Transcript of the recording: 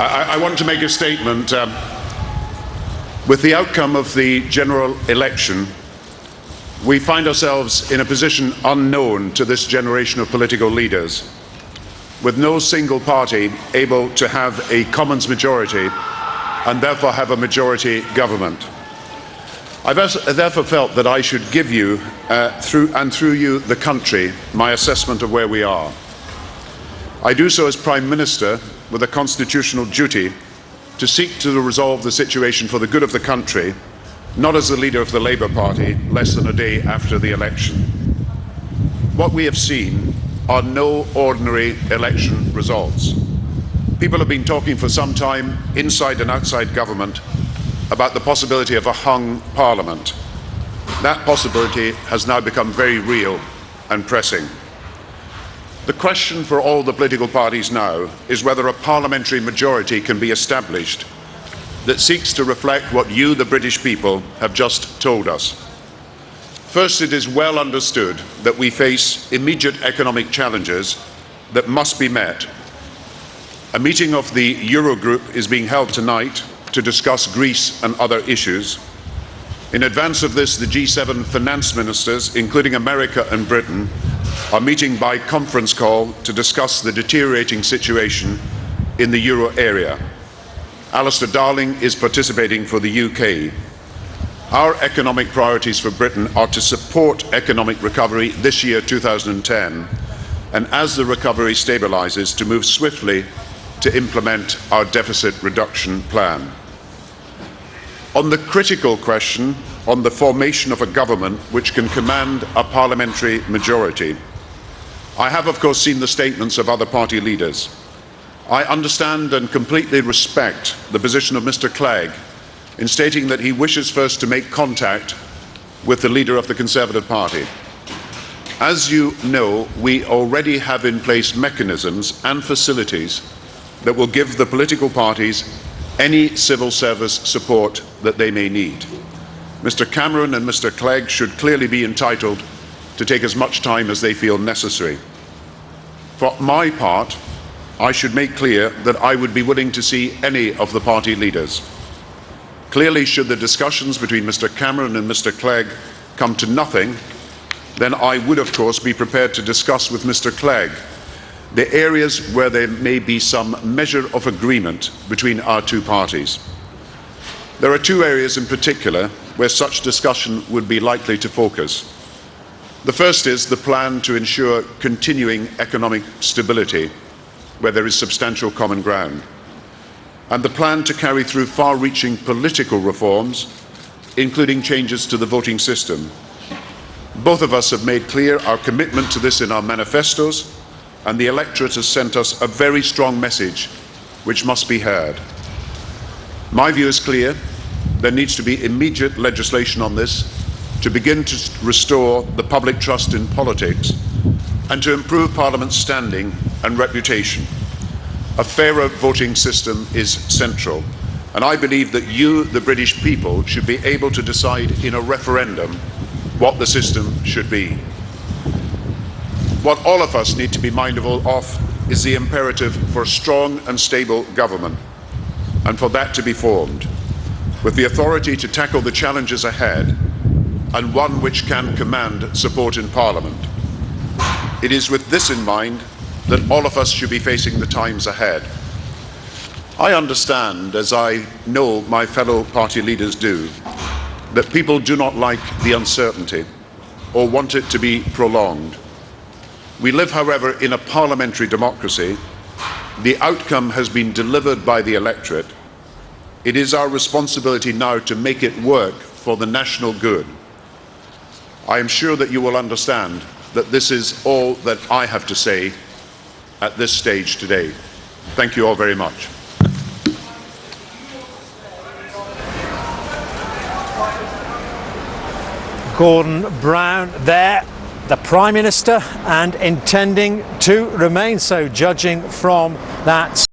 I want to make a statement. With the outcome of the general election, we find ourselves in a position unknown to this generation of political leaders, with no single party able to have a Commons majority and therefore have a majority government. I've therefore felt that I should give you, through you, the country, my assessment of where we are. I do so as Prime Minister with a constitutional duty to seek to resolve the situation for the good of the country, not as the leader of the Labour Party less than a day after the election. What we have seen are no ordinary election results. People have been talking for some time, inside and outside government, about the possibility of a hung parliament. That possibility has now become very real and pressing. The question for all the political parties now is whether a parliamentary majority can be established that seeks to reflect what you, the British people, have just told us. First, it is well understood that we face immediate economic challenges that must be met. A meeting of the Eurogroup is being held tonight to discuss Greece and other issues. In advance of this, the G7 finance ministers, including America and Britain, are meeting by conference call to discuss the deteriorating situation in the euro area. Alistair Darling is participating for the UK. Our economic priorities for Britain are to support economic recovery this year, 2010, and as the recovery stabilises, to move swiftly to implement our deficit reduction plan. On the critical question on the formation of a government which can command a parliamentary majority, I have, of course, seen the statements of other party leaders. I understand and completely respect the position of Mr. Clegg in stating that he wishes first to make contact with the leader of the Conservative Party. As you know, we already have in place mechanisms and facilities that will give the political parties any civil service support that they may need. Mr. Cameron and Mr. Clegg should clearly be entitled to take as much time as they feel necessary. For my part, I should make clear that I would be willing to see any of the party leaders. Clearly, should the discussions between Mr. Cameron and Mr. Clegg come to nothing, then I would, of course, be prepared to discuss with Mr. Clegg the areas where there may be some measure of agreement between our two parties. There are two areas in particular where such discussion would be likely to focus. The first is the plan to ensure continuing economic stability, where there is substantial common ground, and the plan to carry through far-reaching political reforms, including changes to the voting system. Both of us have made clear our commitment to this in our manifestos, and the electorate has sent us a very strong message which must be heard. My view is clear. There needs to be immediate legislation on this to begin to restore the public trust in politics and to improve Parliament's standing and reputation. A fairer voting system is central, and I believe that you, the British people, should be able to decide in a referendum what the system should be. What all of us need to be mindful of is the imperative for a strong and stable government, and for that to be formed, with the authority to tackle the challenges ahead, and one which can command support in Parliament. It is with this in mind that all of us should be facing the times ahead. I understand, as I know my fellow party leaders do, that people do not like the uncertainty or want it to be prolonged. We live, however, in a parliamentary democracy. The outcome has been delivered by the electorate. It is our responsibility now to make it work for the national good. I am sure that you will understand that this is all that I have to say at this stage today. Thank you all very much. Gordon Brown there, the Prime Minister, and intending to remain so, judging from that